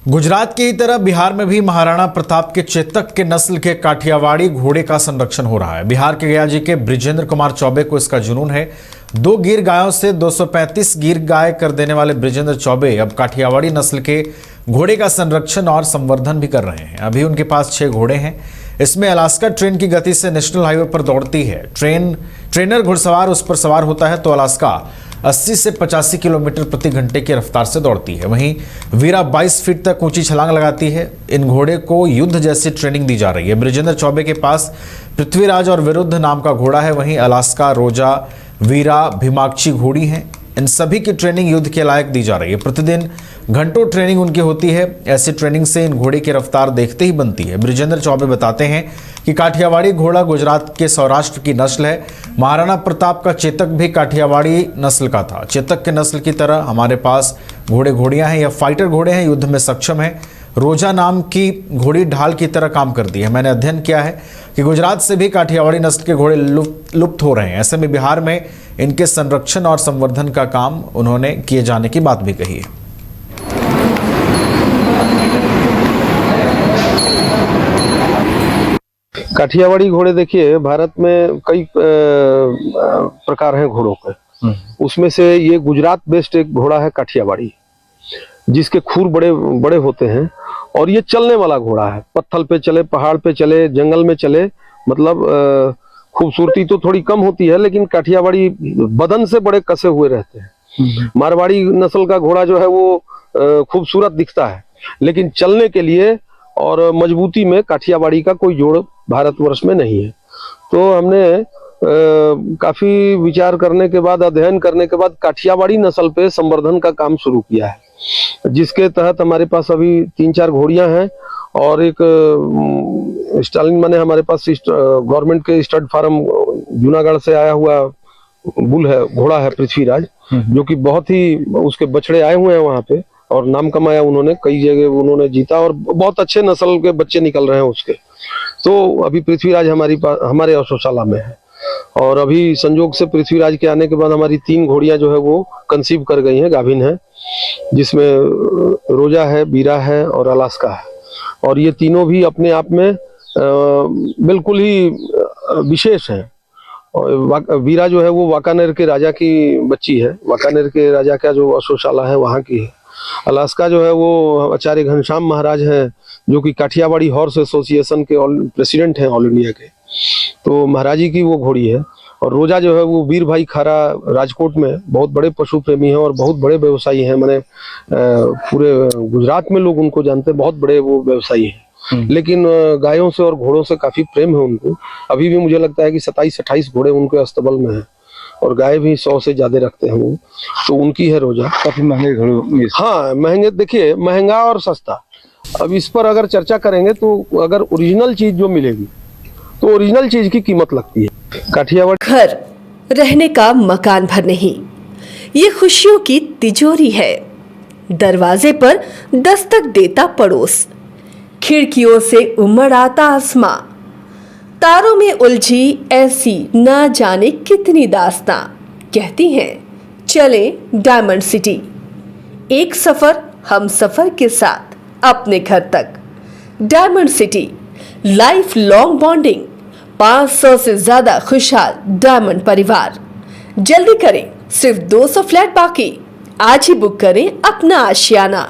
गुजरात की ही तरह बिहार में भी महाराणा प्रताप के चेतक के नस्ल के काठियावाड़ी घोड़े का संरक्षण हो रहा है। बिहार के गया जी के बृजेंद्र कुमार चौबे को इसका जुनून है। 2 गिर गायों से 235 गिर गाय कर देने वाले बृजेंद्र चौबे अब काठियावाड़ी नस्ल के घोड़े का संरक्षण और संवर्धन भी कर रहे हैं। अभी उनके पास 6 घोड़े हैं। इसमें अलास्का ट्रेन की गति से नेशनल हाईवे पर दौड़ती है। ट्रेनर घुड़सवार उस पर सवार होता है तो अलास्का 80 से 85 किलोमीटर प्रति घंटे की रफ्तार से दौड़ती है। वहीं वीरा 22 फीट तक ऊंची छलांग लगाती है। इन घोड़े को युद्ध जैसी ट्रेनिंग दी जा रही है। बृजेंद्र चौबे के पास पृथ्वीराज और विरुद्ध नाम का घोड़ा है। वहीं अलास्का, रोजा, वीरा, भीमाक्षी घोड़ी हैं। इन सभी की ट्रेनिंग युद्ध के लायक दी जा रही है। प्रतिदिन घंटों ट्रेनिंग उनकी होती है। ऐसी ट्रेनिंग से इन घोड़े की रफ्तार देखते ही बनती है। बृजेंद्र चौबे बताते हैं कि काठियावाड़ी घोड़ा गुजरात के सौराष्ट्र की नस्ल है। महाराणा प्रताप का चेतक भी काठियावाड़ी नस्ल का था। चेतक के नस्ल की तरह हमारे पास घोड़ियां हैं। यह फाइटर घोड़े हैं, युद्ध में सक्षम हैं। रोजा नाम की घोड़ी ढाल की तरह काम करती है। मैंने अध्ययन किया है कि गुजरात से भी काठियावाड़ी नस्ल के घोड़े लुप्त हो रहे हैं। ऐसे में बिहार में इनके संरक्षण और संवर्धन का काम उन्होंने किए जाने की बात भी कही है। काठियावाड़ी घोड़े देखिए, भारत में कई प्रकार हैं घोड़ों के। उसमें से ये गुजरात बेस्ड एक घोड़ा है काठियावाड़ी, जिसके खुर बड़े बड़े होते हैं और ये चलने वाला घोड़ा है। पत्थल पे चले, पहाड़ पे चले, जंगल में चले, मतलब खूबसूरती तो थोड़ी कम होती है, लेकिन काठियावाड़ी बदन से बड़े कसे हुए रहते हैं। मारवाड़ी नस्ल का घोड़ा जो है वो खूबसूरत दिखता है, लेकिन चलने के लिए और मजबूती में काठियावाड़ी का कोई जोड़ भारतवर्ष में नहीं है। तो हमने काफी विचार करने के बाद, अध्ययन करने के बाद काठियावाड़ी नस्ल पे संवर्धन का काम शुरू किया है, जिसके तहत हमारे पास अभी 3-4 घोड़ियां हैं और एक स्टालिन माने हमारे पास गवर्नमेंट के स्टड फार्म जूनागढ़ से आया हुआ बुल है, घोड़ा है पृथ्वीराज, जो कि बहुत ही उसके बछड़े आए हुए हैं वहां पे और नाम कमाया उन्होंने। कई जगह उन्होंने जीता और बहुत अच्छे नस्ल के बच्चे निकल रहे हैं उसके। तो अभी पृथ्वीराज हमारे अश्वशाला में है और अभी संजोग से पृथ्वीराज के आने के बाद हमारी 3 घोड़ियां जो है वो कंसीव कर गई हैं, गाभिन है, जिसमें रोजा है, बीरा है और अलास्का है। और ये तीनों भी अपने आप में बिल्कुल ही विशेष है। और वीरा जो है वो वाकानेर के राजा की बच्ची है, वाकानेर के राजा का जो अश्वशाला है वहाँ की है। अलास्का जो है वो आचार्य घनश्याम महाराज हैं, जो कि काठियावाड़ी हॉर्स एसोसिएशन के प्रेसिडेंट हैं ऑल इंडिया के, तो महाराजी की वो घोड़ी है। और रोजा जो है वो वीर भाई खारा राजकोट में बहुत बड़े पशु प्रेमी हैं और बहुत बड़े व्यवसायी हैं। मैंने पूरे गुजरात में लोग उनको जानते हैं, बहुत बड़े वो व्यवसायी हैं। लेकिन गायों से और घोड़ों से काफी प्रेम है उनको। अभी भी मुझे लगता है कि 27-28 घोड़े उनके अस्तबल में हैं और गाय भी 100 से ज्यादा रखते हैं वो। तो उनकी है रोजा। काफी महंगे घोड़े। हाँ, महंगे, देखिए महंगा और सस्ता। अब इस पर अगर चर्चा करेंगे तो अगर ओरिजिनल चीज जो मिलेगी तो ओरिजिनल चीज की कीमत लगती है। काठियावाड़ी घर रहने का मकान भर नहीं, ये खुशियों की तिजोरी है। दरवाजे पर दस्तक देता पड़ोस, खिड़कियों से उमड़ आता आसमां, तारों में उलझी ऐसी न जाने कितनी दास्तां। कहती हैं चले डायमंड सिटी, एक सफर हम सफर के साथ अपने घर तक। Diamond city, life long bonding, 500 से ज्यादा खुशहाल डायमंड परिवार। जल्दी करें, सिर्फ 200 फ्लैट बाकी। आज ही बुक करें अपना आशियाना।